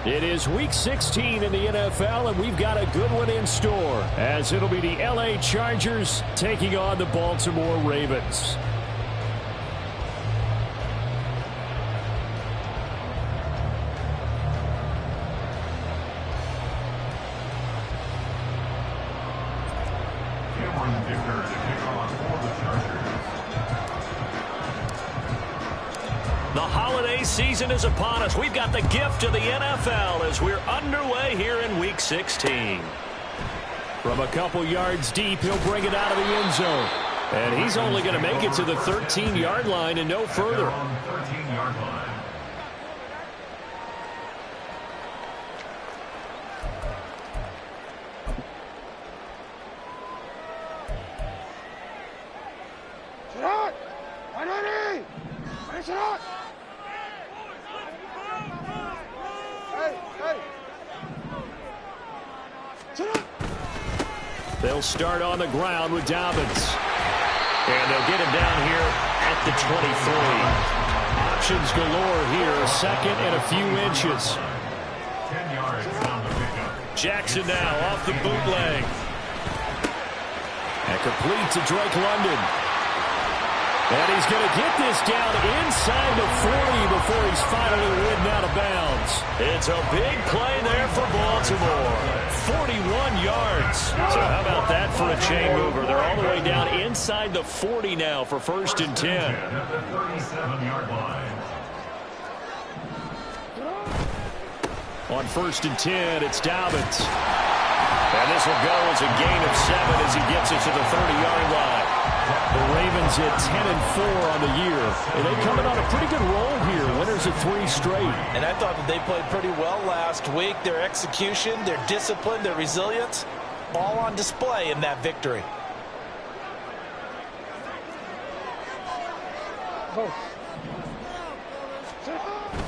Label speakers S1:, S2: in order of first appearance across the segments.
S1: It is Week 16 in the NFL, and we've got a good one in store, as it'll be the L.A. Chargers taking on the Baltimore Ravens.
S2: The holiday season is upon us. We've got the gift of the NFL as we're underway here in Week 16.
S1: From a couple yards deep, he'll bring it out of the end zone. And he's only going to make it to the 13-yard line and no further.
S3: 13-yard line.
S1: They'll start on the ground with Dobbins. And they'll get him down here at the 23. Options galore here, a second and a few inches.
S3: 10 yards on the pickup.
S1: Jackson now off the bootleg. And complete to Drake London. And he's going to get this down inside the 40 before he's finally ridden out of bounds.
S2: It's a big play there for Baltimore. 41 yards. So how about that for a chain mover? They're all the way down inside the 40 now for 1st and 10.
S3: At the 37-yard line.
S1: On 1st and 10, it's Dobbins. And this will go as a gain of 7 as he gets it to the 30-yard line. The Ravens at 10-4 on the year. And they coming on a pretty good roll here. Winners of 3 straight.
S4: And I thought that they played pretty well last week. Their execution, their discipline, their resilience, all on display in that victory.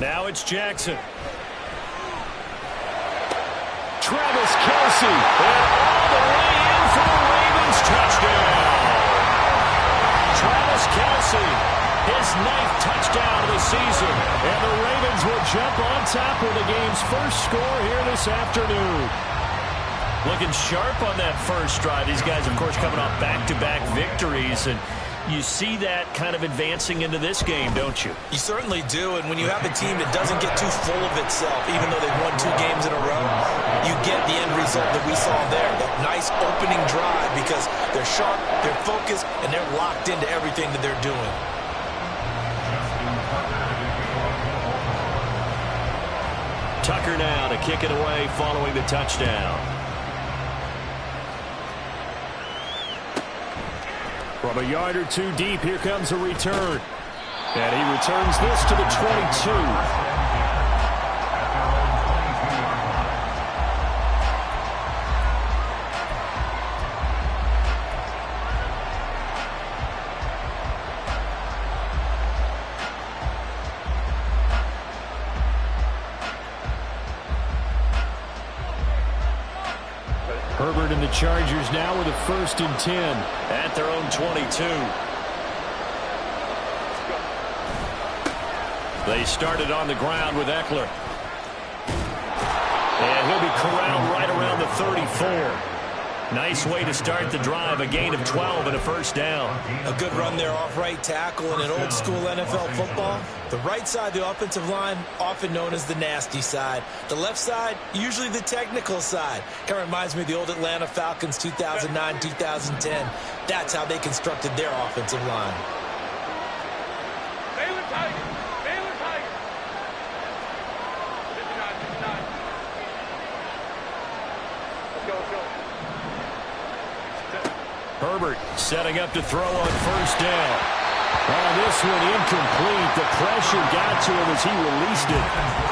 S1: Now it's Jackson. Travis Kelce.
S2: And all the way in for the Ravens touchdown. Travis Kelce, his 9th touchdown of the season.
S1: And the Ravens will jump on top with the game's first score here this afternoon.
S2: Looking sharp on that first drive. These guys, of course, coming off back-to-back victories. And you see that kind of advancing into this game, don't you?
S4: You certainly do, and when you have a team that doesn't get too full of itself, even though they've won 2 games in a row, you get the end result that we saw there, that nice opening drive, because they're sharp, they're focused, and they're locked into everything that they're doing.
S2: Tucker now to kick it away following the touchdown.
S1: From a yard or 2 deep, here comes a return. And he returns this to the 22. Herbert and the Chargers now with a 1st and 10.
S2: At their own 22. They started on the ground with Eckler. And he'll be corralled right around the 34. Nice way to start the drive. A gain of 12 and a 1st down.
S4: A good run there off right tackle in an old-school NFL football. The right side, the offensive line, often known as the nasty side. The left side, usually the technical side. Kind of reminds me of the old Atlanta Falcons 2009-2010. That's how they constructed their offensive line.
S1: Herbert setting up to throw on 1st down. On this one, incomplete. The pressure got to him as he released it.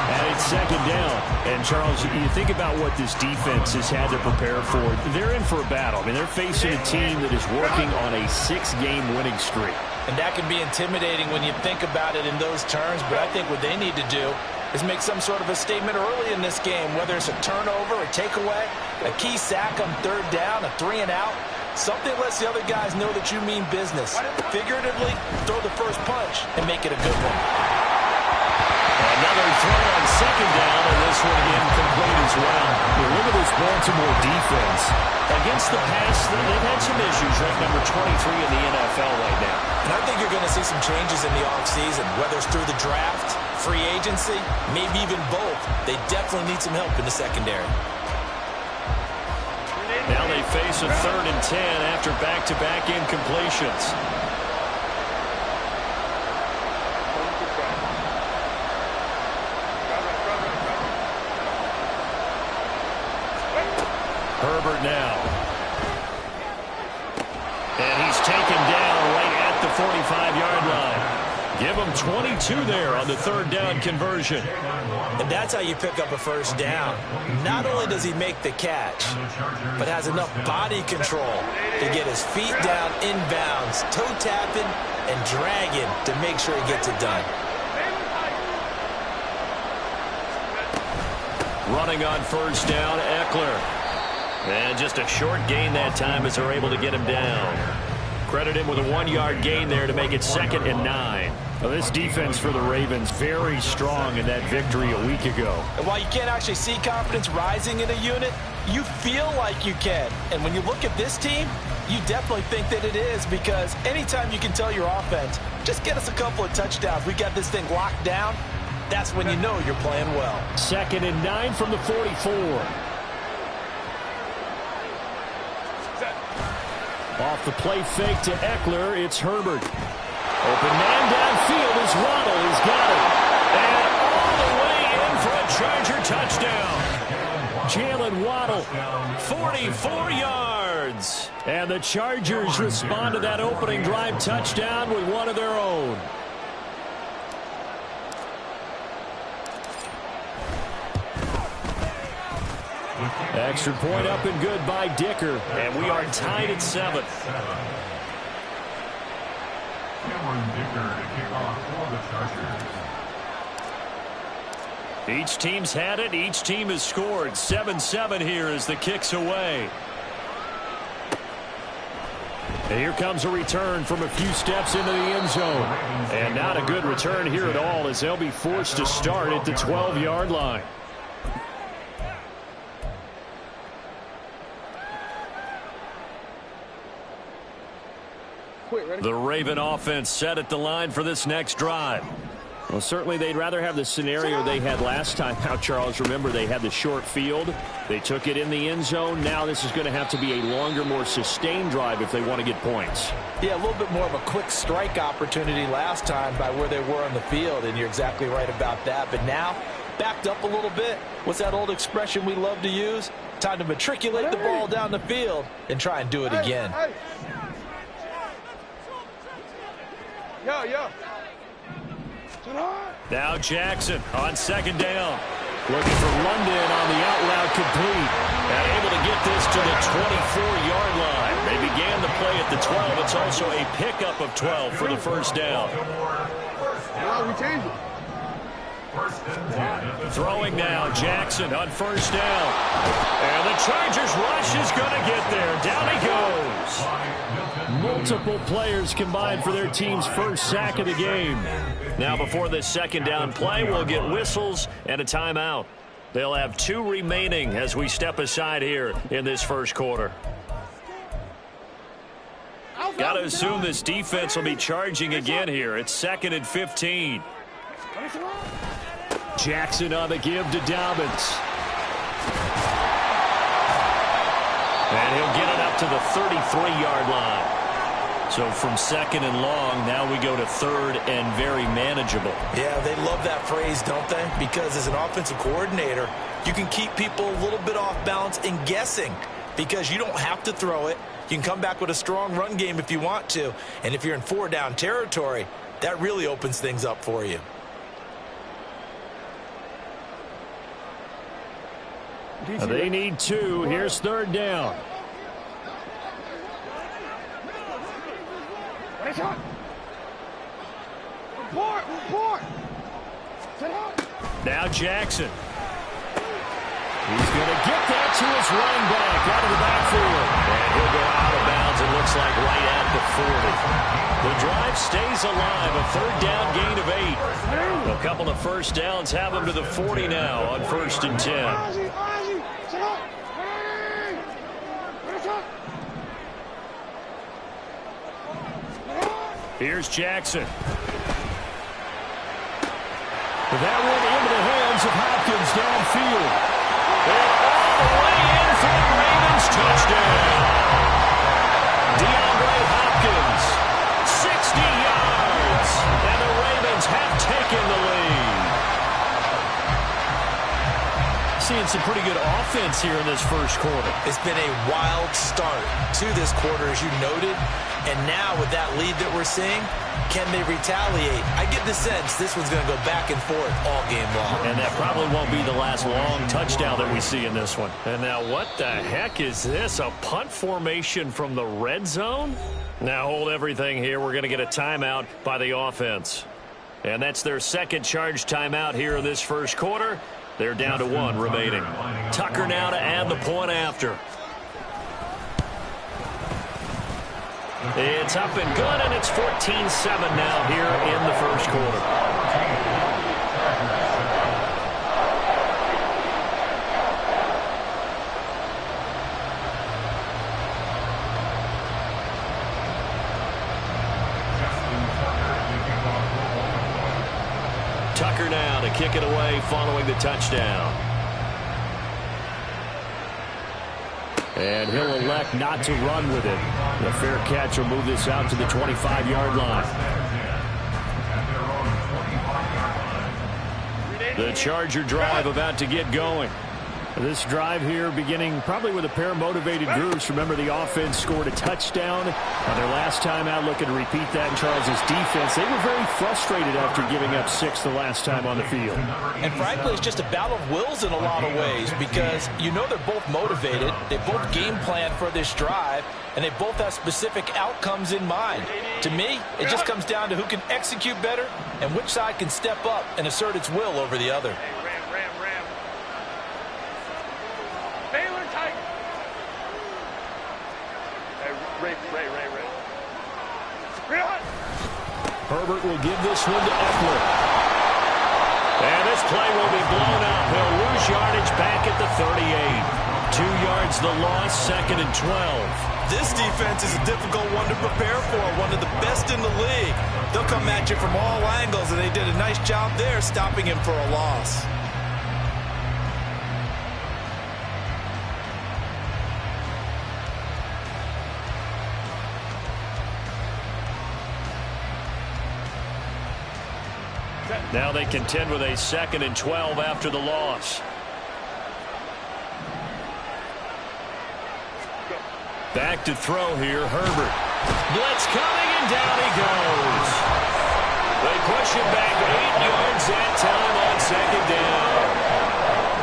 S1: And it's 2nd down. And, Charles, you think about what this defense has had to prepare for. They're in for a battle. I mean, they're facing a team that is working on a 6-game winning streak.
S4: And that can be intimidating when you think about it in those terms. But I think what they need to do is make some sort of a statement early in this game, whether it's a turnover, a takeaway, a key sack on 3rd down, a 3-and-out. Something lets the other guys know that you mean business. Figuratively, throw the first punch and make it a good one.
S2: Another throw on 2nd down, and this one
S1: Baltimore defense,
S2: against the pass, they've had some issues, ranked number 23 in the NFL right now.
S4: And I think you're going to see some changes in the offseason, whether it's through the draft, free agency, maybe even both. They definitely need some help in the secondary.
S2: Now they face a 3rd and 10 after back-to-back incompletions. Herbert now. And he's taken down right at the 45-yard line. Give him 22 there on the 3rd down conversion.
S4: And that's how you pick up a first down. Not only does he make the catch, but has enough body control to get his feet down inbounds, toe tapping and dragging to make sure he gets it done.
S2: Running on first down, Eckler. And just a short gain that time as they're able to get him down. Credit him with a 1-yard gain there to make it 2nd and 9.
S1: Well, this defense for the Ravens very strong in that victory a week ago.
S4: And while you can't actually see confidence rising in a unit, you feel like you can. And when you look at this team, you definitely think that it is, because anytime you can tell your offense, just get us a couple of touchdowns, we got this thing locked down, that's when you know you're playing well.
S1: 2nd and 9 from the 44. Off the play fake to Eckler, it's Herbert. Open man downfield is Waddle. He's got it. And all the way in for a Charger touchdown. Jalen Waddle, 44 yards. And the Chargers respond to that opening drive touchdown with one of their own. Extra point up and good by Dicker.
S2: And we are tied at 7.
S3: Cameron Dicker to kick off for the Chargers.
S2: Each team's had it. Each team has scored. 7-7 here as the kick's away.
S1: And here comes a return from a few steps into the end zone. And not a good return here at all, as they'll be forced to start at the 12-yard line.
S2: The Raven offense set at the line for this next drive.
S1: Well, certainly they'd rather have the scenario they had last time out, Charles. Remember, they had the short field. They took it in the end zone. Now this is going to have to be a longer, more sustained drive if they want to get points.
S4: Yeah, a little bit more of a quick strike opportunity last time by where they were on the field, and you're exactly right about that. But now, backed up a little bit. What's that old expression we love to use? Time to matriculate the ball down the field and try and do it again.
S2: Now Jackson on 2nd down. Looking for London on the out route complete. And able to get this to the 24-yard line. They began the play at the 12. It's also a pickup of 12 for the first down.
S5: We changed it.
S2: Throwing now, Jackson on first down. And the Chargers rush is going to get there. Down he goes.
S1: Multiple players combined for their team's first sack of the game.
S2: Now before this 2nd down play, we'll get whistles and a timeout. They'll have 2 remaining as we step aside here in this first quarter. Got to assume this defense will be charging again here. It's 2nd and 15.
S1: Jackson on the give to Dobbins.
S2: And he'll get it up to the 33-yard line. So from 2nd and long, now we go to 3rd and very manageable.
S4: Yeah, they love that phrase, don't they? Because as an offensive coordinator, you can keep people a little bit off balance and guessing, because you don't have to throw it. You can come back with a strong run game if you want to. And if you're in 4-down territory, that really opens things up for you.
S1: They need 2. Here's 3rd down.
S2: Now Jackson.
S1: He's going to get that to his running back out of the backfield.
S2: And he'll go out of bounds, it looks like, right at the 40. The drive stays alive. A 3rd down gain of 8. A couple of first downs have him to the 40 now on 1st and 10.
S1: Here's Jackson. That one into the hands of Hopkins downfield. And all the way in for the Ravens touchdown. DeAndre Hopkins, 60 yards, and the Ravens have taken the lead. Seeing some pretty good offense here in this first quarter.
S4: It's been a wild start to this quarter, as you noted. And now with that lead that we're seeing, can they retaliate? I get the sense this one's going to go back and forth all game long.
S1: And that probably won't be the last long touchdown that we see in this one. And now what the heck is this? A punt formation from the red zone? Now hold everything here. We're going to get a timeout by the offense. And that's their second charge timeout here in this first quarter. They're down to one remaining. Tucker now to add the point after. It's up and good, and it's 14-7 now here in the first quarter. Tucker now to kick it away following the touchdown. And he'll elect not to run with it. The fair catch will move this out to the 25-yard line. The Charger drive about to get going. This drive here beginning probably with a pair of motivated groups. Remember, the offense scored a touchdown on their last time out. Looking to repeat that in Charles' defense. They were very frustrated after giving up 6 the last time on the field.
S4: And frankly, it's just a battle of wills in a lot of ways, because you know they're both motivated. They both game plan for this drive, and they both have specific outcomes in mind. To me, it just comes down to who can execute better and which side can step up and assert its will over the other.
S1: Herbert will give this one to Eckler. And this play will be blown up. He'll lose yardage back at the 38. 2 yards the loss, 2nd and 12.
S4: This defense is a difficult one to prepare for, one of the best in the league. They'll come at you from all angles, and they did a nice job there stopping him for a loss.
S1: Now they contend with a 2nd and 12 after the loss. Back to throw here, Herbert. Blitz coming, and down he goes. They push him back 8 yards that time on 2nd down.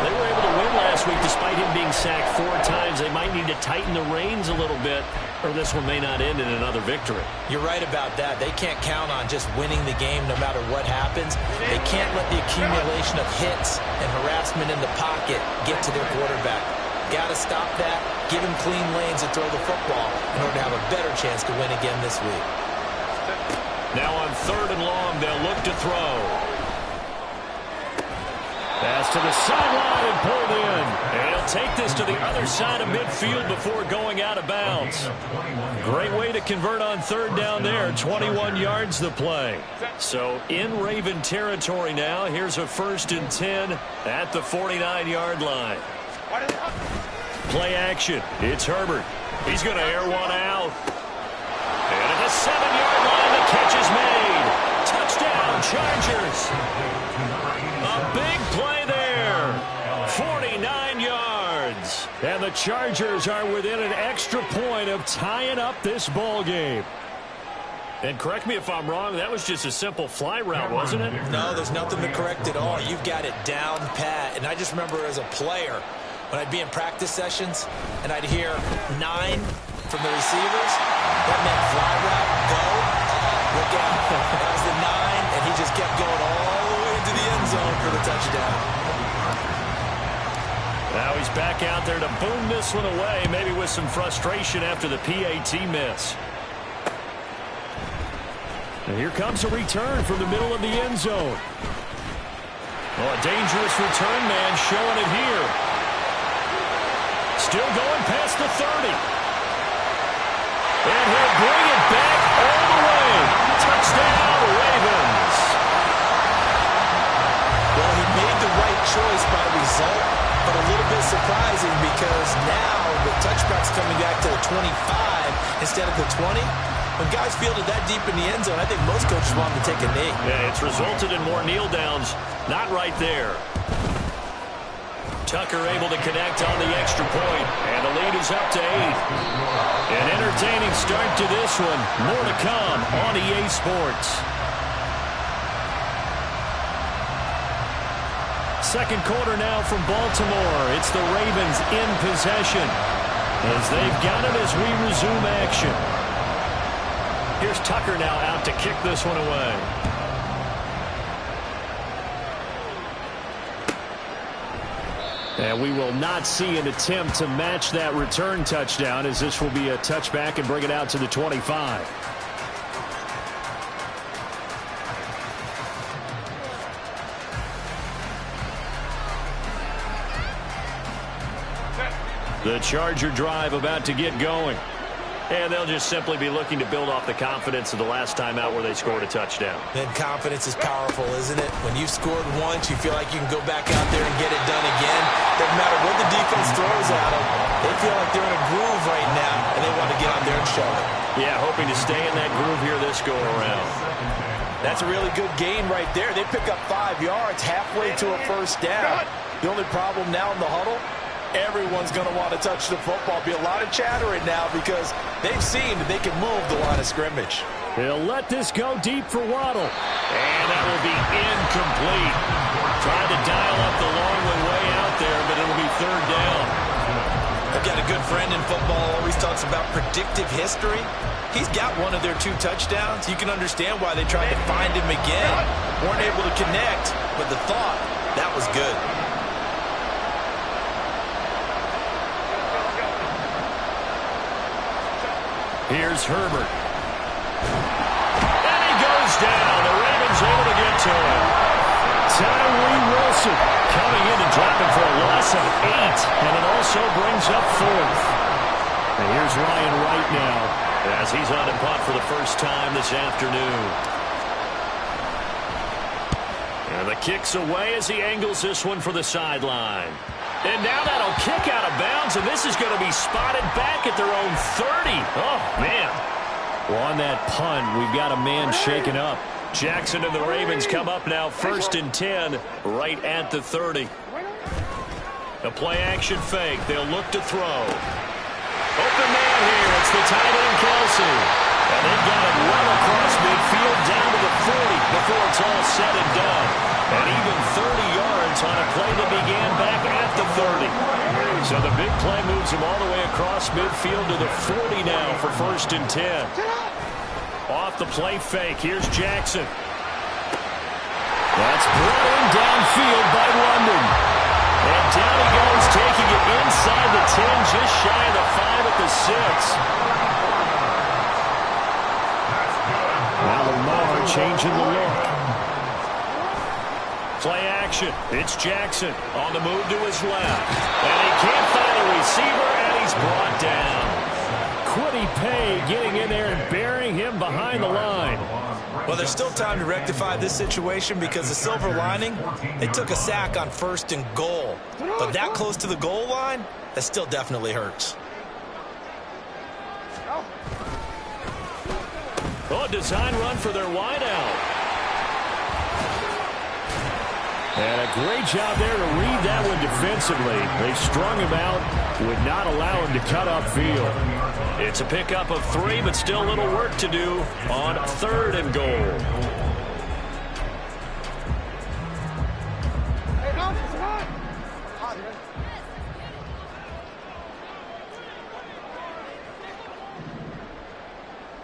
S1: They were able to win last week despite him being sacked 4 times. They might need to tighten the reins a little bit, or this one may not end in another victory.
S4: You're right about that. They can't count on just winning the game no matter what happens. They can't let the accumulation of hits and harassment in the pocket get to their quarterback. Got to stop that, give him clean lanes and throw the football in order to have a better chance to win again this week.
S1: Now on 3rd and long, they'll look to throw. Pass to the sideline and pulled in. And he'll take this to the other side of midfield before going out of bounds. Great way to convert on 3rd down there. 21 yards the play. So in Raven territory now. Here's a 1st and 10 at the 49-yard line. Play action. It's Herbert. He's going to air one out. And at the 7-yard line, the catch is made. Touchdown, Chargers. A big play there. 49 yards. And the Chargers are within an extra point of tying up this ball game. And correct me if I'm wrong, that was just a simple fly route, wasn't it?
S4: No, there's nothing to correct at all. You've got it down pat. And I just remember as a player, when I'd be in practice sessions and I'd hear 9 from the receivers, that meant fly route, go, look out. That was the 9, and he just kept going all the way into the end zone for the touchdown.
S1: Now he's back out there to boom this one away, maybe with some frustration after the PAT miss. And here comes a return from the middle of the end zone. Oh, a dangerous return man showing it here. Still going past the 30. And he'll bring it back all the way. Touchdown, Ravens.
S4: Well, he made the right choice by result, but a little bit surprising because now the touchback's coming back to the 25 instead of the 20. When guys fielded that deep in the end zone, I think most coaches want them to take a knee.
S1: Yeah, it's resulted in more kneel downs. Not right there. Tucker able to connect on the extra point, and the lead is up to 8. An entertaining start to this one. More to come on EA Sports. Second quarter now from Baltimore. It's the Ravens in possession as they've got it as we resume action. Here's Tucker now out to kick this one away. And we will not see an attempt to match that return touchdown, as this will be a touchback and bring it out to the 25. The Charger drive about to get going. And they'll just simply be looking to build off the confidence of the last time out where they scored a touchdown.
S4: And confidence is powerful, isn't it? When you've scored once, you feel like you can go back out there and get it done again. Doesn't matter what the defense throws at them. They feel like they're in a groove right now, and they want to get out there and show it.
S1: Yeah, hoping to stay in that groove here this go-around.
S4: That's a really good gain right there. They pick up 5 yards halfway to a first down. The only problem now in the huddle, everyone's going to want to touch the football. Be a lot of chattering now because they've seen that they can move the line of scrimmage.
S1: They'll let this go deep for Waddle. And that will be incomplete. Tried to dial up the long way out there, but it'll be third down.
S4: I've got a good friend in football, always talks about predictive history. He's got one of their 2 touchdowns. You can understand why they tried to find him again. Weren't able to connect, but the thought, that was good.
S1: Here's Herbert. And he goes down. The Ravens able to get to him. Tyree Wilson coming in and dropping for a loss of 8. And it also brings up 4th. And here's Ryan Wright now as he's on a punt for the first time this afternoon. And the kick's away as he angles this one for the sideline. And now that'll kick out of bounds, and this is going to be spotted back at their own 30. Oh, man. Well, on that punt, we've got a man shaken up. Jackson and the Ravens come up now 1st and 10, right at the 30. A play-action fake. They'll look to throw. Open man here. It's the tight end, Kelsey. And they've got it well across midfield down to the 40 before it's all said and done. And even 30 yards on a play that began back at the 30. So the big play moves him all the way across midfield to the 40 now for 1st and 10. Off the play fake, here's Jackson. That's brought in downfield by London. And down he goes, taking it inside the 10, just shy of the 5 at the 6. Now Lamar changing the look. Play action. It's Jackson on the move to his left. And he can't find a receiver, and he's brought down. Kwity Paye getting in there and burying him behind the line.
S4: Well, there's still time to rectify this situation because the silver lining, they took a sack on 1st and goal. But that close to the goal line, that still definitely hurts.
S1: Oh, design run for their wideout. And a great job there to read that one defensively. They strung him out, would not allow him to cut upfield. It's a pickup of 3, but still a little work to do on 3rd and goal.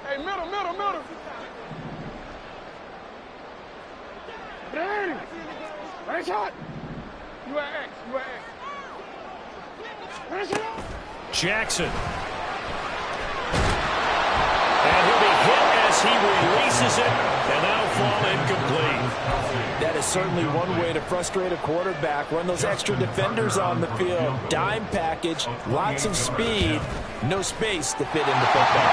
S5: Hey, middle. Danny! Right shot! You at X. Right shot!
S1: Jackson. And he'll be hit as
S2: as he releases it, and that'll fall incomplete.
S4: That is certainly one way to frustrate a quarterback. Run those extra defenders on the field. Dime package, lots of speed, no space to fit into football.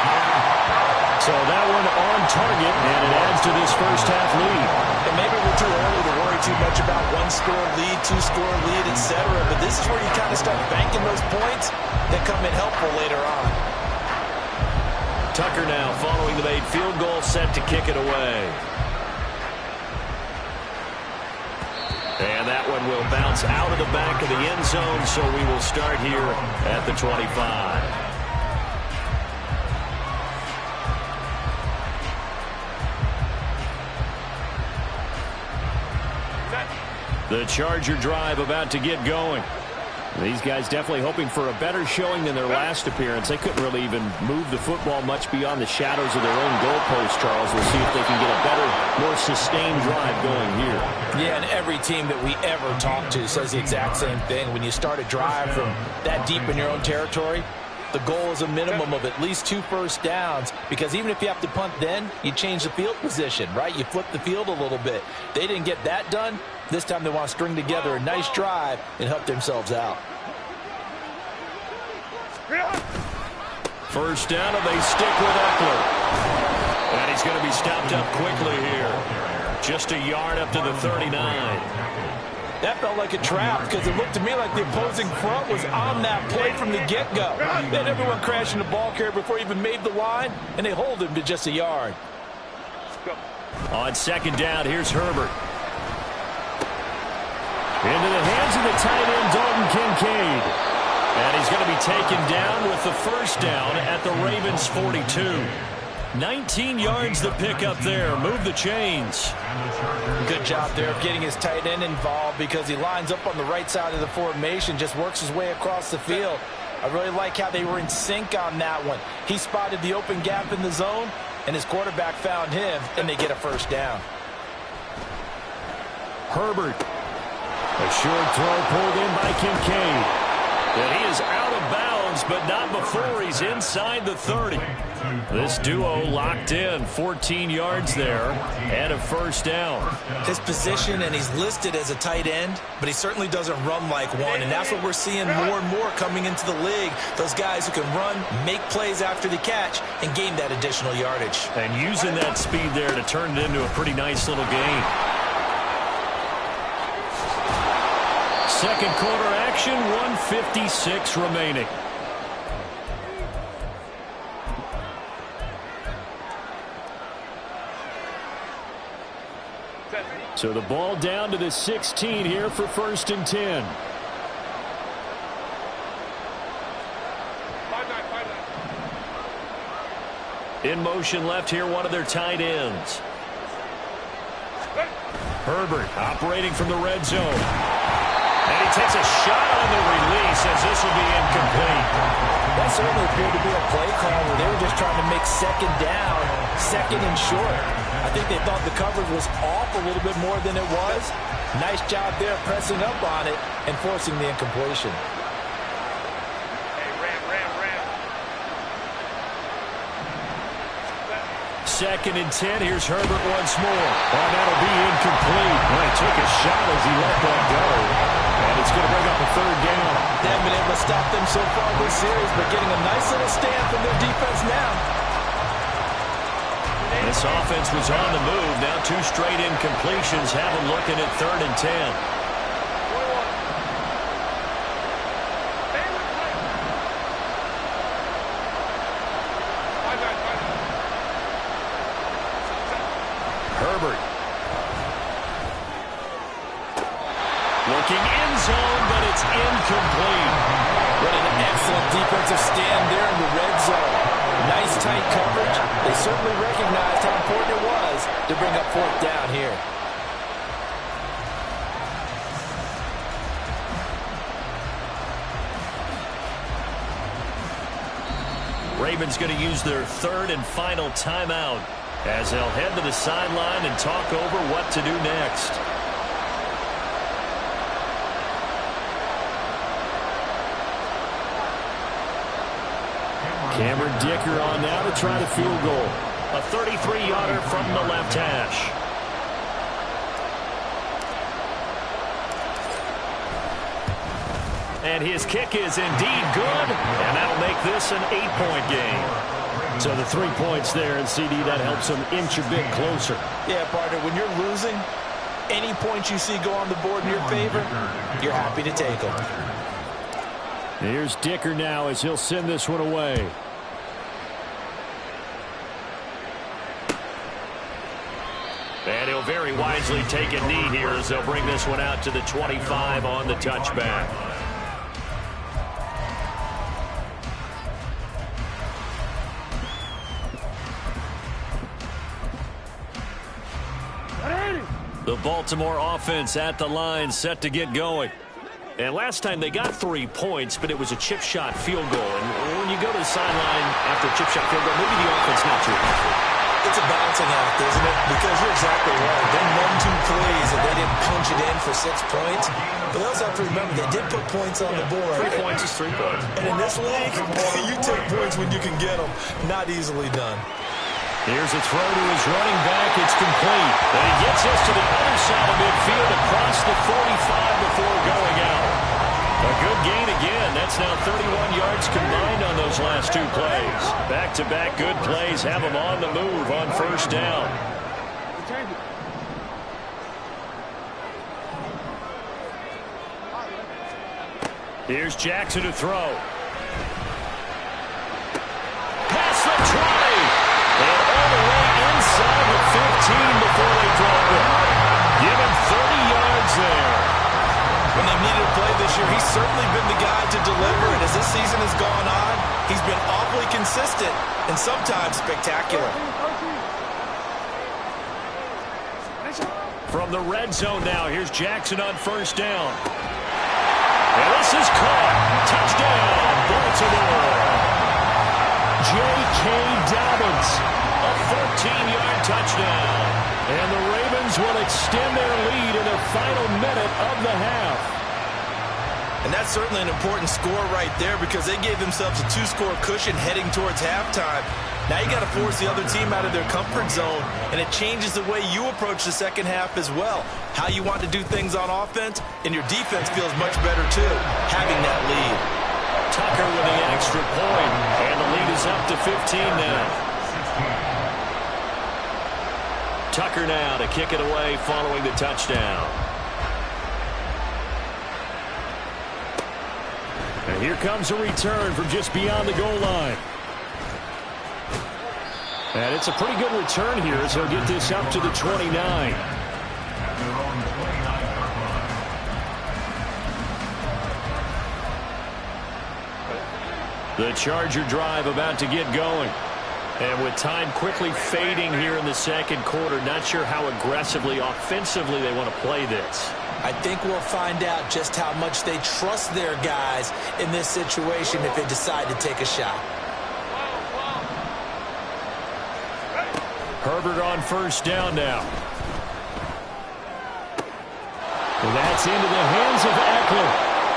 S2: So that one on target, and it adds to this first half lead.
S4: And maybe we're too early to worry too much about one-score lead, two-score lead, etc. But this is where you kind of start banking those points that come in helpful later on.
S2: Tucker now following the made field goal, set to kick it away. And that one will bounce out of the back of the end zone, so we will start here at the 25. The Charger drive about to get going. These guys definitely hoping for a better showing than their last appearance. They couldn't really even move the football much beyond the shadows of their own goalpost, Charles. We'll see if they can get a better, more sustained drive going here.
S4: Yeah, and every team that we ever talk to says the exact same thing. When you start a drive from that deep in your own territory, the goal is a minimum of at least 2 first downs, because even if you have to punt then, you change the field position, right? You flip the field a little bit. They didn't get that done. This time they want to string together a nice drive and help themselves out.
S2: First down, and they stick with Eckler. And he's going to be stopped up quickly here. Just a yard up to the 39.
S4: That felt like a trap, because it looked to me like the opposing front was on that play from the get-go. They had everyone crashing the ball carrier before he even made the line, and they hold him to just a yard.
S2: On second down, here's Herbert. Into the hands of the tight end, Dalton Kincaid. And he's going to be taken down with the first down at the Ravens' 42. 19 yards to pick up there. Move the chains.
S4: Good job there of getting his tight end involved, because he lines up on the right side of the formation, just works his way across the field. I really like how they were in sync on that one. He spotted the open gap in the zone, and his quarterback found him, and they get a first down.
S2: Herbert. A short throw pulled in by Kincaid. And he is out of bounds, but not before he's inside the 30. This duo locked in, 14 yards there, and a first down.
S4: His position, and he's listed as a tight end, but he certainly doesn't run like one, and that's what we're seeing more and more coming into the league. Those guys who can run, make plays after the catch, and gain that additional yardage.
S2: And using that speed there to turn it into a pretty nice little gain. Second quarter action, 1:56 remaining. So the ball down to the 16 here for 1st and 10. In motion left here, one of their tight ends. Herbert operating from the red zone. And he takes a shot on the release, as this will be incomplete.
S4: That certainly appeared to be a play call where they were just trying to make second down, second and short. I think they thought the coverage was off a little bit more than it was. Nice job there pressing up on it and forcing the incompletion.
S2: Second and 10. Here's Herbert once more. And that'll be incomplete. Well, he took a shot as he let that go. And it's going to bring up a third down.
S4: They haven't been able to stop them so far this series, but getting a nice little stand from their defense now.
S2: This offense was on the move. Now 2 straight incompletions have them looking at 3rd and 10. Herbert. Looking in zone, but it's incomplete.
S4: What an excellent defensive stand there in the red zone. Nice tight coverage. They certainly recognized how important it was to bring up 4th down here.
S2: Ravens going to use their 3rd and final timeout, as they'll head to the sideline and talk over what to do next. Cameron Dicker on now to try the field goal. A 33-yarder from the left hash. And his kick is indeed good, and that'll make this an 8-point game.
S1: So the 3 points there, and CD, that helps them inch a bit closer.
S4: Yeah, partner, when you're losing, any points you see go on the board in your favor, you're happy to take them.
S1: Here's Dicker now as he'll send this one away.
S2: And he'll very wisely take a knee here as they'll bring this one out to the 25 on the touchback. The Baltimore offense at the line, set to get going. And last time they got 3 points, but it was a chip shot field goal. And when you go to the sideline after a chip shot field goal, maybe the offense not too happy.
S4: It's a balancing act, isn't it? Because you're exactly right. They won 2 plays and they didn't punch it in for 6 points. But they also have to remember they did put points on the board.
S2: 3 points is 3 points.
S4: And in this league, you take points when you can get them. Not easily done.
S1: Here's a throw to his running back. It's complete.
S2: And he gets us to the other side of midfield across the 45 before going out. A good gain again. That's now 31 yards combined on those last 2 plays. Back-to-back good plays have them on the move on first down. Here's Jackson to throw. Pass the 20. And all the way inside the 15 before they drop it. Give him 30 yards there.
S4: When they needed a play this year, he's certainly been the guy to deliver. And as this season has gone on, he's been awfully consistent and sometimes spectacular.
S2: From the red zone now, here's Jackson on first down. And this is caught. Touchdown, Baltimore.
S1: J.K. Dobbins.
S2: A 14-yard touchdown.
S1: And the Ravens will extend their lead in the final minute of the half.
S4: And that's certainly an important score right there because they gave themselves a 2-score cushion heading towards halftime. Now you got to force the other team out of their comfort zone, and it changes the way you approach the second half as well. How you want to do things on offense, and your defense feels much better too, having that lead.
S2: Tucker with the extra point, and the lead is up to 15 now. Tucker now to kick it away following the touchdown.
S1: And here comes a return from just beyond the goal line. And it's a pretty good return here as he'll get this up to the 29.
S2: The Charger drive about to get going. And with time quickly fading here in the second quarter, not sure how aggressively, offensively they want to play this.
S4: I think we'll find out just how much they trust their guys in this situation if they decide to take a shot.
S1: Herbert on first down now. And that's into the hands of Eckler.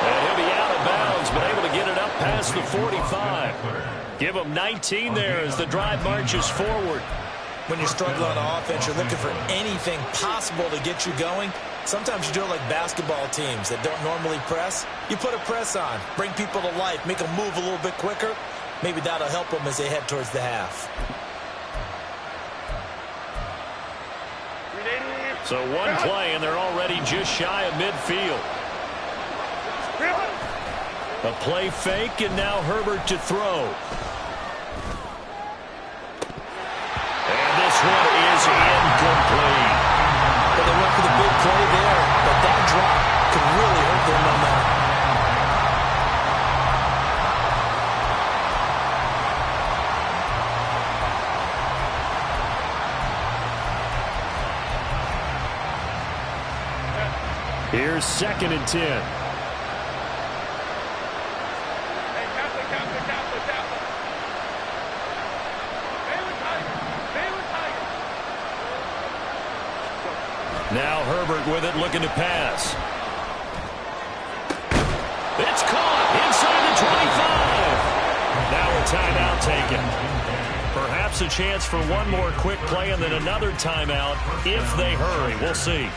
S2: And he'll be out of bounds, but able to get it up past the 45. Give him 19 there as the drive marches forward.
S4: When you're struggling on offense, you're looking for anything possible to get you going. Sometimes you do it like basketball teams that don't normally press. You put a press on, bring people to life, make them move a little bit quicker. Maybe that'll help them as they head towards the half.
S2: So one play, and they're already just shy of midfield. A play fake, and now Herbert to throw. And this one is incomplete.
S4: But they went for the big play there, but that drop could really hurt their momentum.
S1: Here's 2nd and 10.
S2: Now Herbert with it, looking to pass. It's caught inside the 25. Now a timeout taken.
S1: Perhaps a chance for one more quick play and then another timeout if they hurry. We'll see.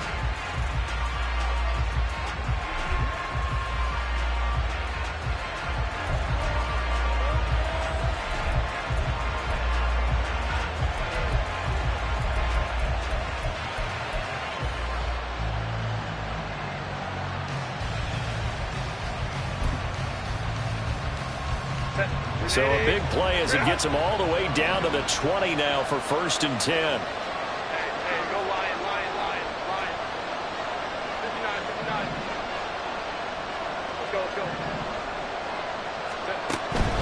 S1: So a big play as it gets him all the way down to the 20 now for 1st and 10.
S5: Hey, go line. 59. Let's go.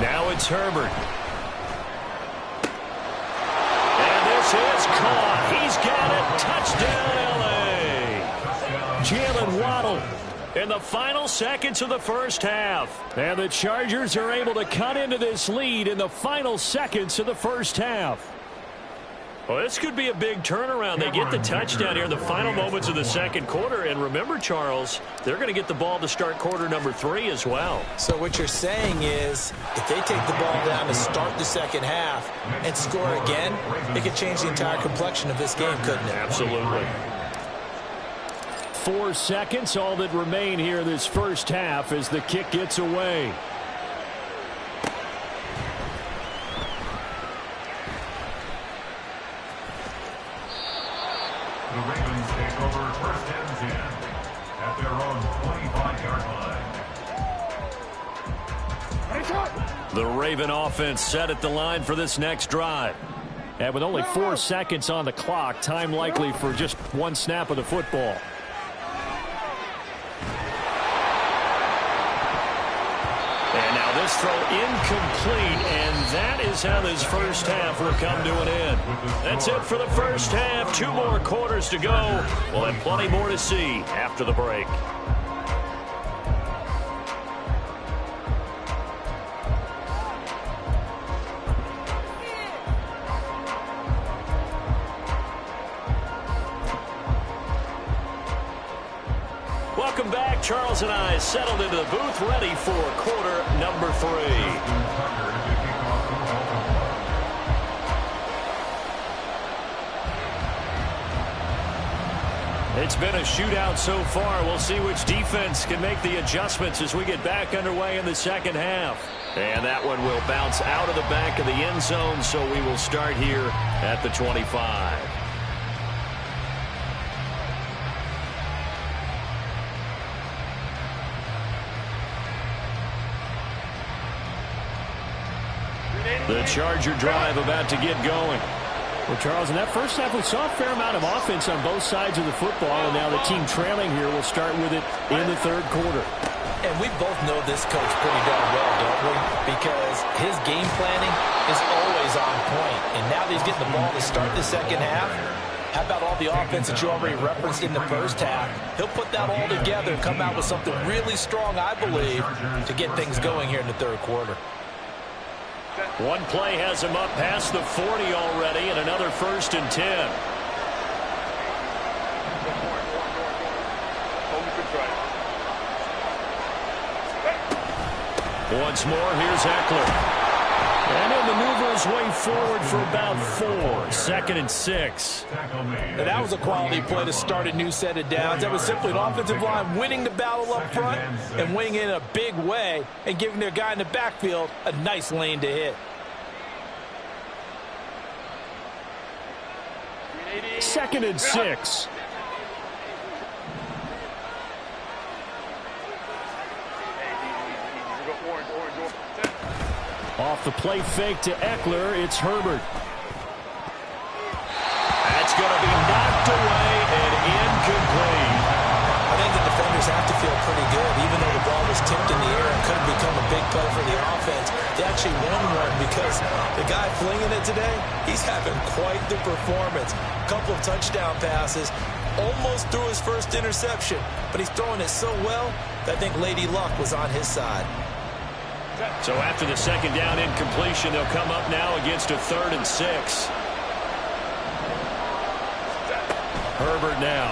S1: Now it's Herbert. And this is caught. He's got it. Touchdown, L.A. Jalen Waddle. In the final seconds of the first half. And the Chargers are able to cut into this lead in the final seconds of the first half. Well, this could be a big turnaround. They get the touchdown here in the final moments of the second quarter. And remember, Charles, they're going to get the ball to start quarter number 3 as well.
S4: So what you're saying is if they take the ball down to start the second half and score again, it could change the entire complexion of this game, couldn't it?
S1: Absolutely. 4 seconds, all that remain here this first half as the kick gets away.
S3: The Ravens take over 1st and 10 at their own 25-yard line.
S1: The Raven offense set at the line for this next drive. And with only 4 seconds on the clock, time likely for just one snap of the football. And now this throw incomplete, and that is how this first half will come to an end. That's it for the first half. 2 more quarters to go. We'll have plenty more to see after the break. Welcome back. Charles and I settled into the booth, ready for quarter number 3. It's been a shootout so far. We'll see which defense can make the adjustments as we get back underway in the second half. And that one will bounce out of the back of the end zone, so we will start here at the 25. The Charger drive about to get going. Well, Charles, in that first half, we saw a fair amount of offense on both sides of the football, and now the team trailing here will start with it in the third quarter.
S4: And we both know this coach pretty darn well, don't we? Because his game planning is always on point. And now that he's getting the ball to start the second half, how about all the offense that you already referenced in the first half? He'll put that all together and come out with something really strong, I believe, to get things going here in the third quarter.
S1: One play has him up past the 40 already, and another 1st and 10. Once more, here's Eckler. And he'll maneuver his way forward for about 4. 2nd and 6.
S4: And that was a quality play to start a new set of downs. That was simply an offensive line winning the battle up front and winning it in a big way and giving their guy in the backfield a nice lane to hit.
S1: 2nd and 6. Off the play fake to Eckler, it's Herbert. That's going to be knocked away and incomplete.
S4: I think the defenders have to feel pretty good, even though the ball was tipped in the air and could have become a big play for the offense. They actually won one because the guy flinging it today, he's having quite the performance. A couple of touchdown passes, almost threw his first interception, but he's throwing it so well that I think Lady Luck was on his side.
S1: So after the second down incompletion, they'll come up now against a 3rd and 6. Herbert now.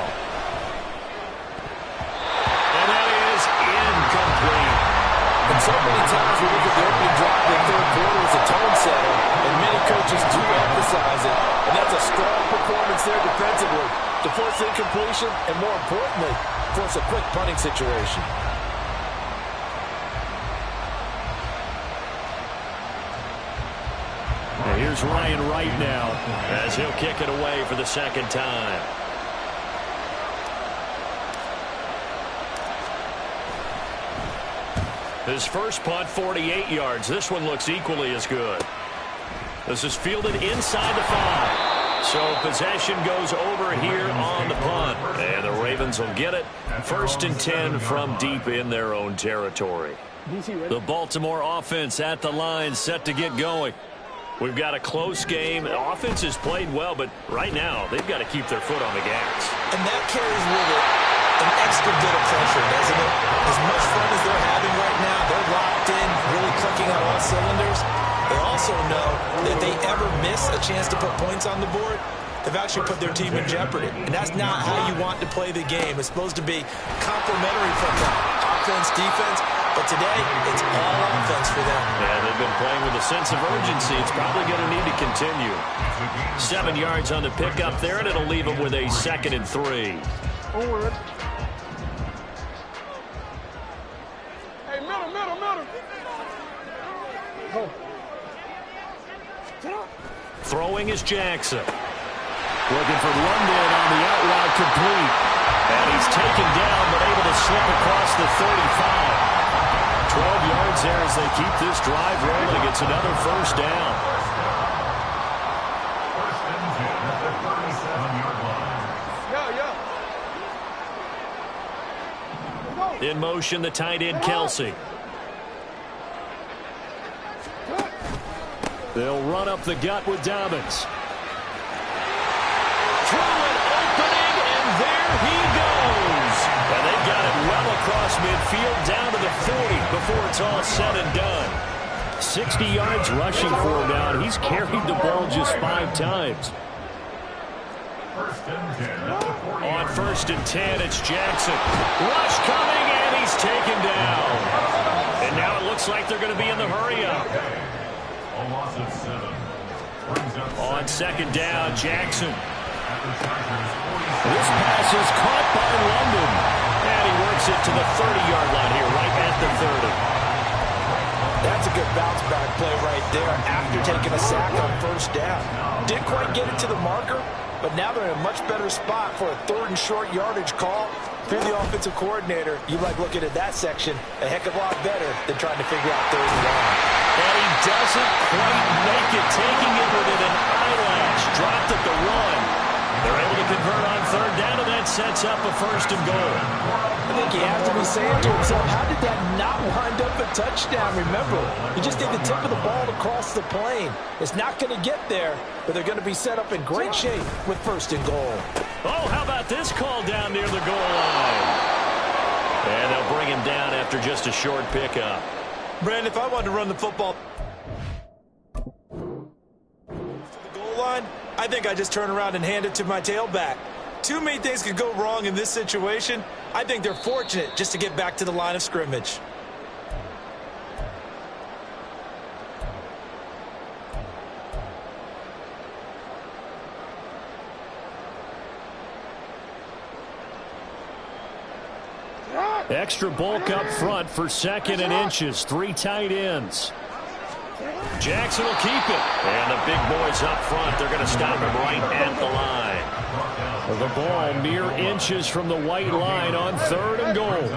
S1: And that is incomplete.
S4: And so many times we look at the opening drive in the third quarter as a tone setter, and many coaches do emphasize it, and that's a strong performance there defensively to force incompletion and, more importantly, force a quick punting situation.
S1: And here's Ryan Wright now as he'll kick it away for the second time. His first punt, 48 yards. This one looks equally as good. This is fielded inside the 5. So possession goes over here on the punt. And the Ravens will get it. 1st and 10 from deep in their own territory. The Baltimore offense at the line, set to get going. We've got a close game. The offense has played well, but right now they've got to keep their foot on the gas.
S4: And that carries with it an extra bit of pressure, doesn't it? As much fun as they're having right now, they're locked in, really clicking on all cylinders. They also know that if they ever miss a chance to put points on the board, they've actually put their team in jeopardy. And that's not how you want to play the game. It's supposed to be complementary from the offense, defense, but today it's all offense for them.
S1: Yeah, they've been playing with a sense of urgency. It's probably going to need to continue. 7 yards on the pickup there, and it'll leave them with a 2nd and 3.
S5: Forward. Hey, middle. Go.
S1: Throwing is Jackson. Looking for London on the out route, complete. And he's taken down, but able to slip across the 35. 12 yards there as they keep this drive rolling. It's another 1st down.
S3: 1st and 10 at the 37-yard line.
S1: In motion, the tight end, Kelsey. They'll run up the gut with Dobbins. Throw an opening, and there he goes. And they've got it well across midfield, down to the 40 before it's all said and done. 60 yards rushing for him now, and he's carried the ball just 5 times.
S3: 1st and 10 at the 40.
S1: On 1st and 10, it's Jackson. Rush coming, and he's taken down. And now it looks like they're going to be in the hurry-up.
S3: A loss of 7. Brings up
S1: On 2nd down, Jackson.
S3: at the Chargers' 47.
S1: This pass is caught by London. And he works it to the 30-yard line here, right at the 30.
S4: That's a good bounce-back play right there after taking a sack on 1st down. Didn't quite get it to the marker, but now they're in a much better spot for a 3rd and short yardage call. If you're the offensive coordinator, you like looking at that section a heck of a lot better than trying to figure out 3rd and 1.
S1: And he doesn't quite make it, taking it within an eyelash. Dropped at the 1. They're able to convert on 3rd down, and that sets up a 1st and goal.
S4: I think he has to be saying to himself, how did that not wind up a touchdown? Remember, you just need the tip of the ball to cross the plane. It's not going to get there, but they're going to be set up in great shape with 1st and goal.
S1: Oh, how about this call down near the goal line? And they'll bring him down after just a short pickup.
S4: Brandon, if I wanted to run the football to the goal line, I think I just turn around and hand it to my tailback. Too many things could go wrong in this situation. I think they're fortunate just to get back to the line of scrimmage.
S1: Extra bulk up front for 2nd and inches. 3 tight ends. Jackson will keep it. And the big boys up front, they're going to stop him right at the line. The ball mere inches from the white line on 3rd and goal.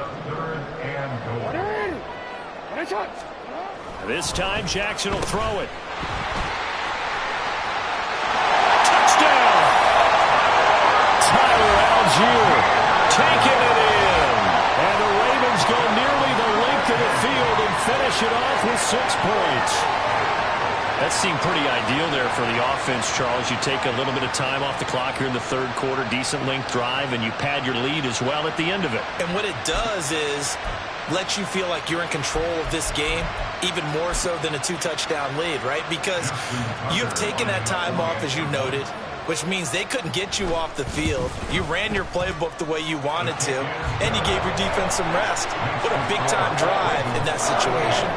S1: This time Jackson will throw it. Touchdown! Tyler Algier taking it in. And the Ravens go nearly the length of the field and finish it off with 6 points. That seemed pretty ideal there for the offense, Charles. You take a little bit of time off the clock here in the 3rd quarter, decent length drive, and you pad your lead as well at the end of it.
S4: And what it does is let you feel like you're in control of this game, even more so than a 2-touchdown lead, right? Because you've taken that time off, as you noted, which means they couldn't get you off the field. You ran your playbook the way you wanted to, and you gave your defense some rest. What a big-time drive in that situation.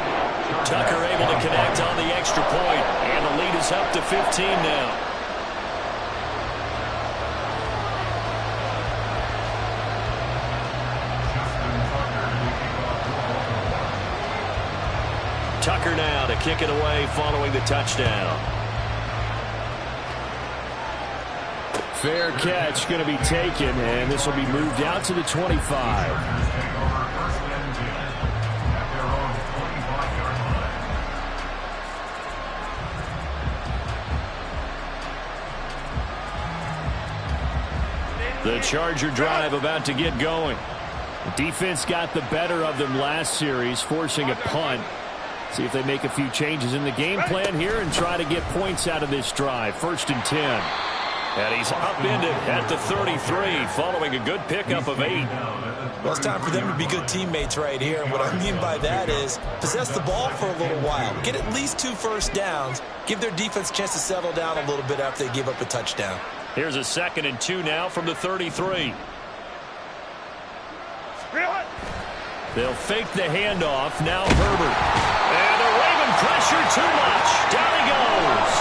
S1: Tucker able to connect on the extra point, and the lead is
S2: is up to 15 now. Tucker now to kick it away following the touchdown.
S1: Fair catch going to be taken, and this will be moved out to the 25. The Charger drive about to get going. The defense got the better of them last series, forcing a punt. See if they make a few changes in the game plan here and try to get points out of this drive. 1st and 10.
S2: And he's upended at the 33 following a good pickup of 8.
S4: Well, it's time for them to be good teammates right here. And what I mean by that is possess the ball for a little while. Get at least 2 first downs. Give their defense a chance to settle down a little bit after they give up a touchdown.
S2: Here's a 2nd and 2 now from the 33.
S1: They'll fake the handoff. Now Herbert. And the Raven pressure too much. Down he goes.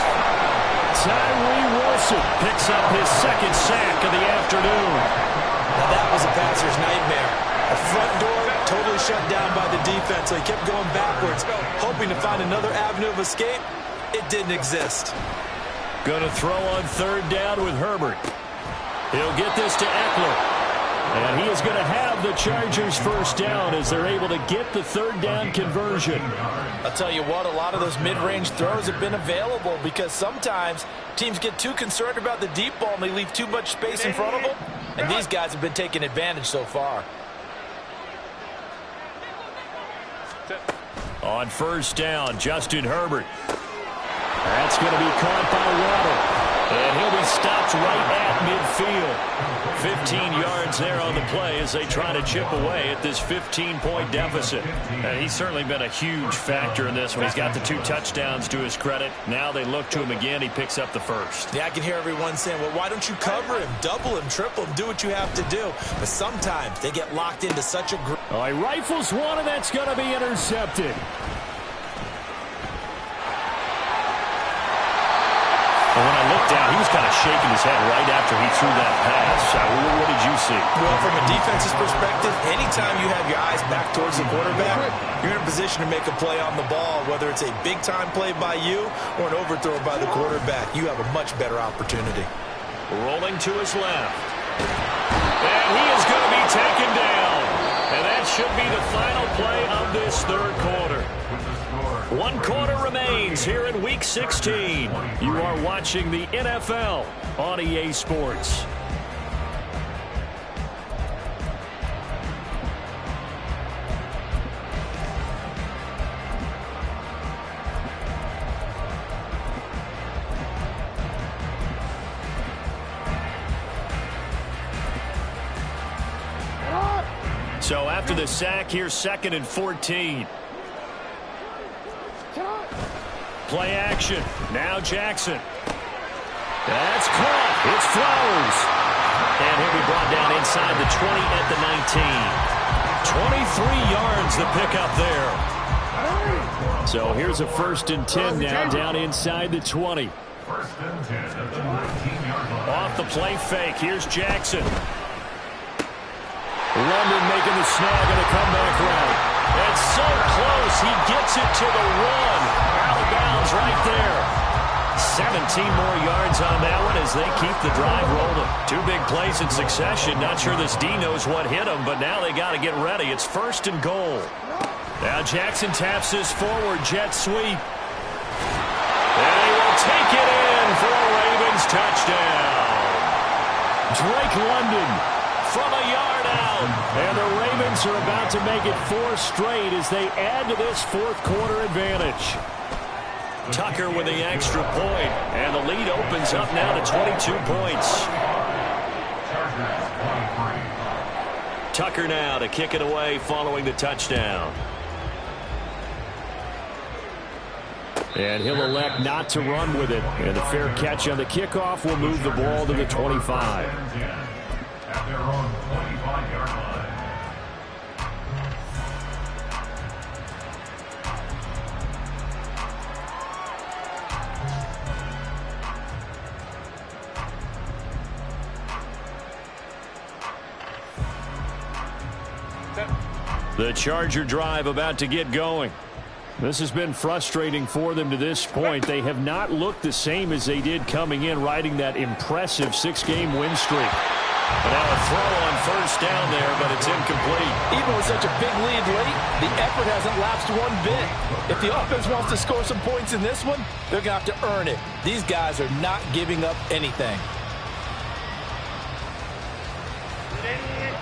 S1: Tyree Wilson picks up his 2nd sack of the afternoon.
S4: Now that was a passer's nightmare. The front door totally shut down by the defense, so he kept going backwards, hoping to find another avenue of escape. It didn't exist.
S1: Going to throw on 3rd down with Herbert. He'll get this to Eckler. And he is going to have the Chargers first down as they're able to get the 3rd down conversion.
S4: I'll tell you what, a lot of those mid-range throws have been available because sometimes teams get too concerned about the deep ball and they leave too much space in front of them. And these guys have been taking advantage so far.
S1: On 1st down, Justin Herbert. That's going to be caught by Waddle. And he'll be stopped right at midfield. 15 yards there on the play as they try to chip away at this 15-point deficit.
S2: And he's certainly been a huge factor in this one. He's got the 2 touchdowns to his credit. Now they look to him again. He picks up the 1st.
S4: Yeah, I can hear everyone saying, well, why don't you cover him, double him, triple him, do what you have to do. But sometimes they get locked into such a group.
S1: Oh, he rifles one, and that's going to be intercepted.
S2: And when I looked down, he was kind of shaking his head right after he threw that pass. What did you see?
S4: Well, from a defense's perspective, anytime you have your eyes back towards the quarterback, you're in a position to make a play on the ball, whether it's a big-time play by you or an overthrow by the quarterback. You have a much better opportunity.
S2: Rolling to his left. And he is going to be taken down. And that should be the final play of this 3rd quarter. 1 quarter remains here in Week 16. You are watching the NFL on EA Sports. So after the sack, here's 2nd and 14. Play action. Now Jackson. That's caught. It's Flowers. And he'll be brought down inside the 20 at the 19. 23 yards the pickup there.
S1: So here's a 1st and 10 now down inside the 20.
S3: 1st and 10 at the 19-yard line.
S2: Off the play fake. Here's Jackson.
S1: London making the snag and a comeback route.
S2: It's so close. He gets it to the 1. Out of bounds right there. 17 more yards on that one as they keep the drive rolling. 2 big plays in succession. Not sure this D knows what hit him, but now they got to get ready. It's 1st and goal. Now Jackson taps this forward jet sweep. And he will take it in for a Ravens touchdown.
S1: Drake London
S2: from a yard out.
S1: And the Ravens are about to make it 4 straight as they add to this 4th quarter advantage.
S2: Tucker with the extra point, and the lead opens up now to 22 points. Tucker now to kick it away following the touchdown.
S1: And he'll elect not to run with it. And the fair catch on the kickoff will move the ball to the 25.
S3: At their own 25-yard line.
S1: The Charger drive about to get going. This has been frustrating for them to this point. They have not looked the same as they did coming in, riding that impressive 6-game win streak.
S2: And now a throw on first down there, but it's incomplete.
S4: Even with such a big lead late, the effort hasn't lapsed one bit. If the offense wants to score some points in this one, they're going to have to earn it. These guys are not giving up anything.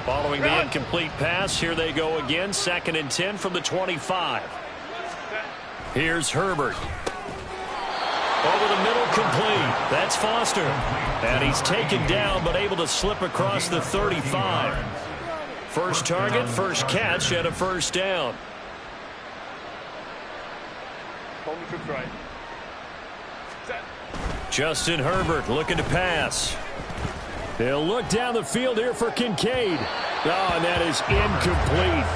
S2: Following the incomplete pass, here they go again. 2nd and 10 from the 25. Here's Herbert. Over the middle, complete. That's Foster. And he's taken down, but able to slip across the 35. First target, first catch, and a first down. Justin Herbert looking to pass.
S1: They'll look down the field here for Kincaid. Oh, and that is incomplete.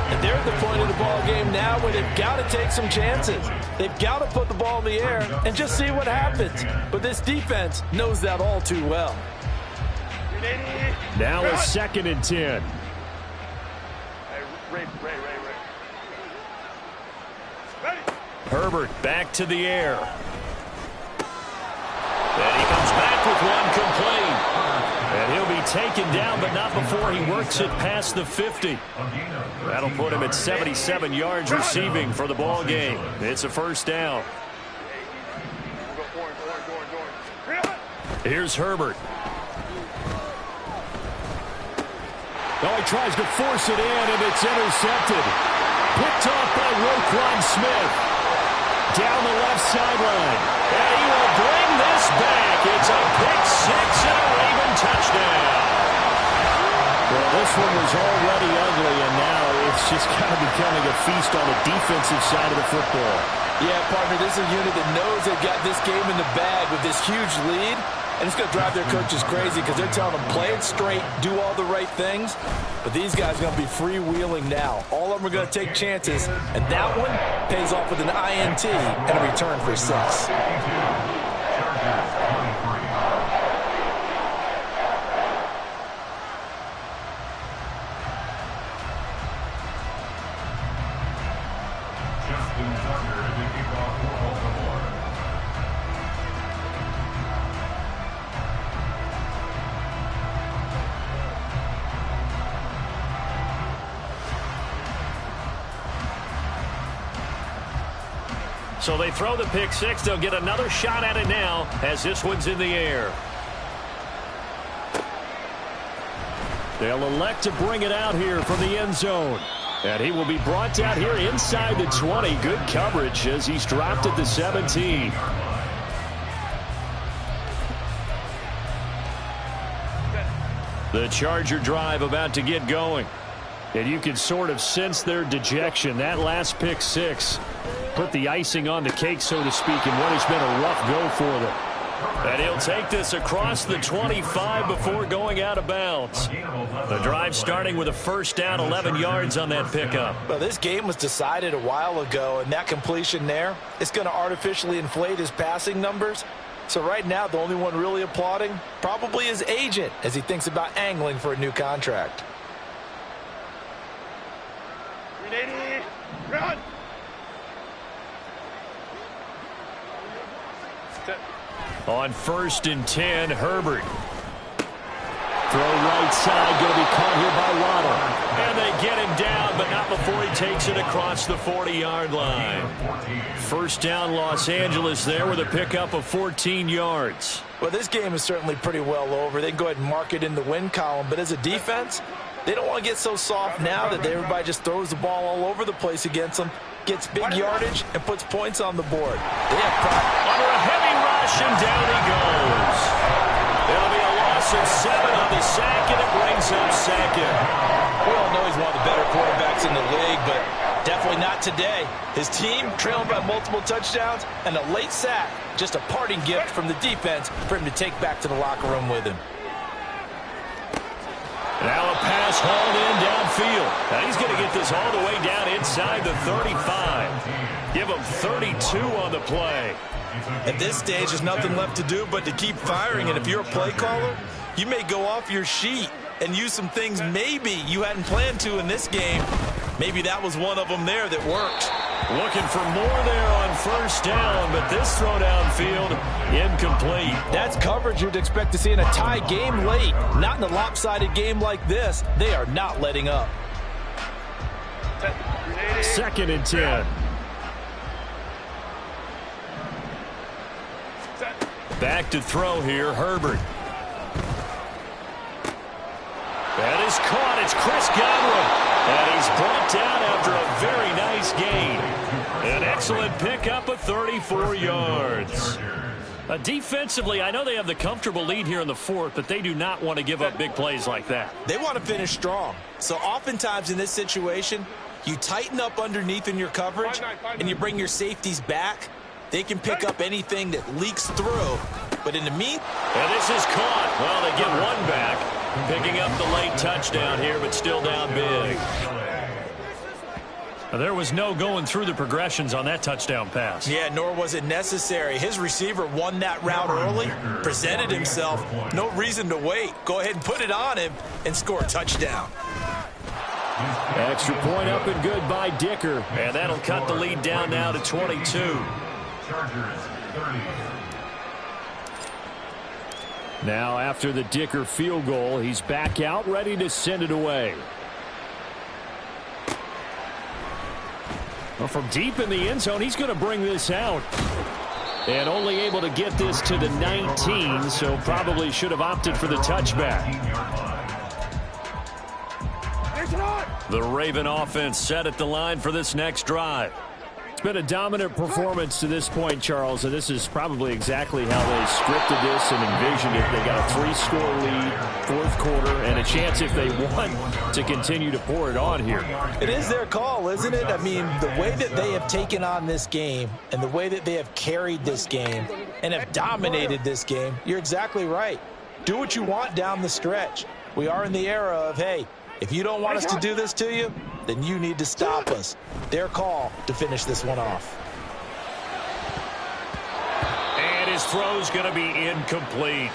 S4: And they're at the point of the ball game now where they've got to take some chances. They've got to put the ball in the air and just see what happens. But this defense knows that all too well.
S1: Now a 2nd and 10.
S2: Herbert back to the air. And he comes back with one complete. And he'll be taken down, but not before he works it past the 50. That'll put him at 77 yards receiving for the ball game. It's a first down. Here's Herbert.
S1: Oh, he tries to force it in, and it's intercepted. Picked off by Roquan Smith. Down the left sideline.
S2: And he will bring this back. It's a pick six and a Raven touchdown.
S1: Well, this one was already ugly, and now it's just kind of becoming a feast on the defensive side of the football.
S4: Yeah, partner, this is a unit that knows they've got this game in the bag with this huge lead. And it's going to drive their coaches crazy because they're telling them, play it straight, do all the right things. But these guys are going to be freewheeling now. All of them are going to take chances. And that one pays off with an INT and a return for 6.
S2: So they throw the pick six. They'll get another shot at it now as this one's in the air.
S1: They'll elect to bring it out here from the end zone. And he will be brought down here inside the 20. Good coverage as he's dropped at the 17. The Charger drive about to get going. And you can sort of sense their dejection. That last pick six put the icing on the cake, so to speak, in what has been a rough go for them.
S2: And he'll take this across the 25 before going out of bounds. The drive starting with a first down, 11 yards on that pickup.
S4: Well, this game was decided a while ago, and that completion there, it's going to artificially inflate his passing numbers. So right now, the only one really applauding probably his agent as he thinks about angling for a new contract.
S5: Run!
S2: On 1st and 10, Herbert.
S1: Throw right side, going to be caught here by Waddle.
S2: And they get him down, but not before he takes it across the 40-yard line. First down, Los Angeles there with a pickup of 14 yards.
S4: Well, this game is certainly pretty well over. They can go ahead and mark it in the win column, but as a defense, they don't want to get so soft now that everybody just throws the ball all over the place against them, gets big yardage, and puts points on the board. They have
S2: under a heavy rush, and down he goes. It'll be a loss of 7 on the sack, and it brings up second.
S4: We all know he's one of the better quarterbacks in the league, but definitely not today. His team trailing by multiple touchdowns, and a late sack, just a parting gift from the defense for him to take back to the locker room with him.
S2: Now a pass hauled in downfield. Now he's going to get this all the way down inside the 35. Give him 32 on the play.
S4: At this stage, there's nothing left to do but to keep firing. And if you're a play caller, you may go off your sheet and use some things maybe you hadn't planned to in this game Maybe that was one of them there that worked.
S2: Looking for more there on first down, but this throw downfield incomplete.
S4: That's coverage you'd expect to see in a tie game late. Not in a lopsided game like this. They are not letting up.
S1: 2nd and 10.
S2: Back to throw here, Herbert. That is caught. It's Chris Godwin. And he's brought down after a very nice gain. An excellent pickup of 34 yards.
S1: Defensively, I know they have the comfortable lead here in the 4th, but they do not want to give up big plays like that.
S4: They want to finish strong. So oftentimes in this situation, you tighten up underneath in your coverage, and you bring your safeties back. They can pick up anything that leaks through. But in the meantime...
S2: And this is caught. Well, they get one back. Picking up the late touchdown here, but still down big.
S1: There was no going through the progressions on that touchdown pass.
S4: Yeah, nor was it necessary. His receiver won that route early, presented himself. No reason to wait. Go ahead and put it on him and score a touchdown.
S2: Extra point up and good by Dicker. And that'll cut the lead down now to 22.
S3: Chargers 30.
S1: Now, after the Dicker field goal, he's back out, ready to send it away. Well, from deep in the end zone, he's going to bring this out. And only able to get this to the 19, so probably should have opted for the touchback. The Raven offense set at the line for this next drive. It's been a dominant performance to this point, Charles, and this is probably exactly how they scripted this and envisioned it. They got a 3-score lead, 4th quarter, and a chance if they want to continue to pour it on here.
S4: It is their call, isn't it? I mean, the way that they have taken on this game and the way that they have carried this game and have dominated this game, you're exactly right. Do what you want down the stretch. We are in the era of, hey, if you don't want us to do this to you, then you need to stop us. Their call to finish this one off.
S2: And his throw's going to be incomplete.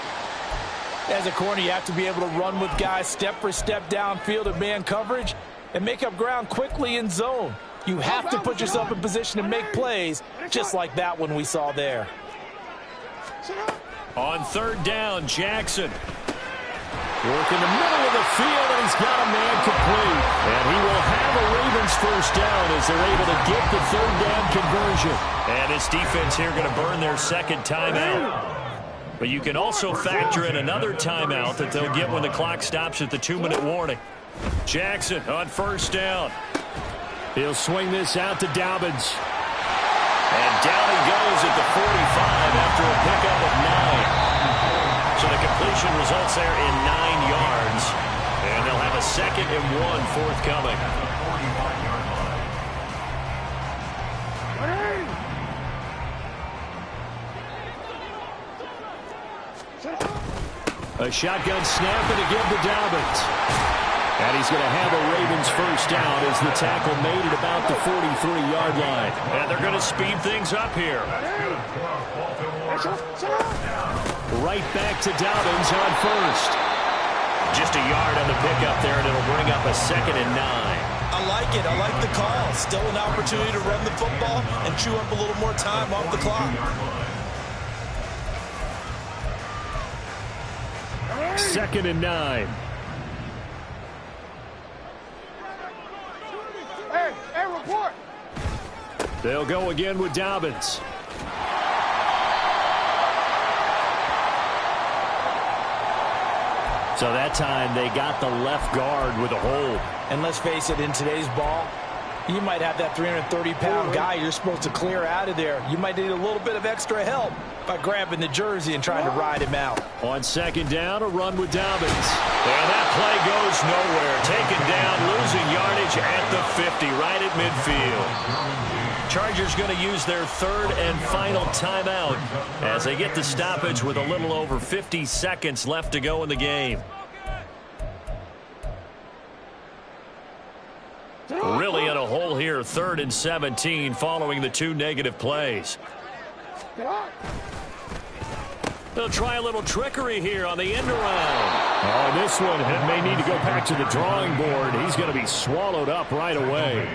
S4: As a corner, you have to be able to run with guys step for step downfield in man coverage and make up ground quickly in zone. You have to put yourself in position to make plays, just like that one we saw there.
S2: On 3rd down, Jackson. Work in the middle of the field, and he's got a man complete. And he will have a Ravens first down as they're able to get the 3rd down conversion. And this defense here going to burn their 2nd timeout. But you can also factor in another timeout that they'll get when the clock stops at the 2-minute warning. Jackson on 1st down.
S1: He'll swing this out to Dobbins.
S2: And down he goes at the 45 after a pickup of 9. So the completion results there in 9 yards. And they'll have a 2nd and 1 forthcoming.
S1: A shotgun snap and again to Dobbins. And he's going to have a Ravens first down as the tackle made at about the 43-yard line.
S2: And they're going to speed things up here.
S1: Right back to Dobbins on 1st.
S2: Just a yard on the pickup there, and it'll bring up a 2nd and 9.
S4: I like it. I like the call. Still an opportunity to run the football and chew up a little more time off the clock.
S1: 2nd and 9.
S5: Hey, report.
S1: They'll go again with Dobbins. So that time they got the left guard with a hold.
S4: And let's face it, in today's ball, you might have that 330-pound guy you're supposed to clear out of there. You might need a little bit of extra help by grabbing the jersey and trying to ride him out.
S1: On 2nd down, a run with Dobbins.
S2: And that play goes nowhere. Taken down, losing yardage at the 50, right at midfield. Chargers going to use their 3rd and final timeout as they get the stoppage with a little over 50 seconds left to go in the game. Really in a hole here, 3rd and 17 following the 2 negative plays. They'll try a little trickery here on the end around.
S1: Oh, this one may need to go back to the drawing board. He's going to be swallowed up right away.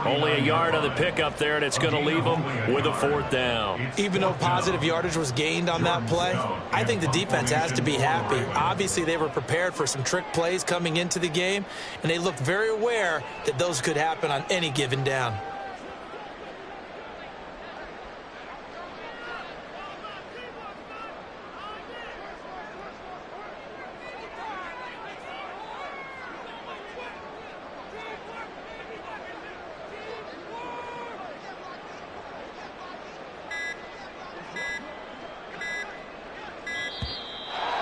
S2: Only a yard on the pickup there, and it's going to leave them with a 4th down.
S4: Even though positive yardage was gained on that play, I think the defense has to be happy. Obviously, they were prepared for some trick plays coming into the game, and they looked very aware that those could happen on any given down.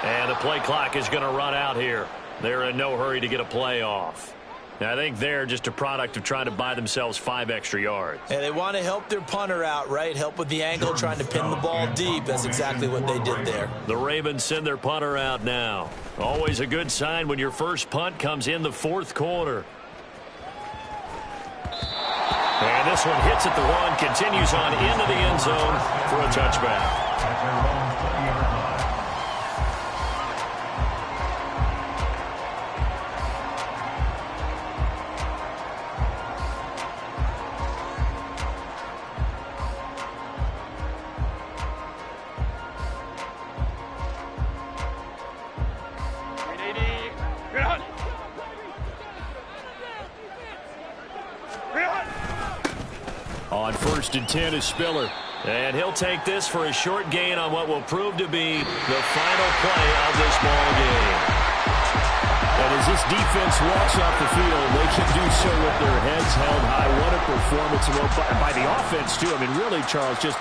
S2: And the play clock is going to run out here. They're in no hurry to get a play off. Now, I think they're just a product of trying to buy themselves 5 extra yards.
S4: And they want to help their punter out, right? Help with the angle, trying to pin the ball deep. That's exactly what they did there.
S2: The Ravens send their punter out now. Always a good sign when your first punt comes in the 4th quarter. And this one hits at the 1, continues on into the end zone for a touchback. On 1st and 10 is Spiller. And he'll take this for a short gain on what will prove to be the final play of this ball game.
S1: And as this defense walks off the field, they can do so with their heads held high. What a performance by the offense, too. I mean, really, Charles, just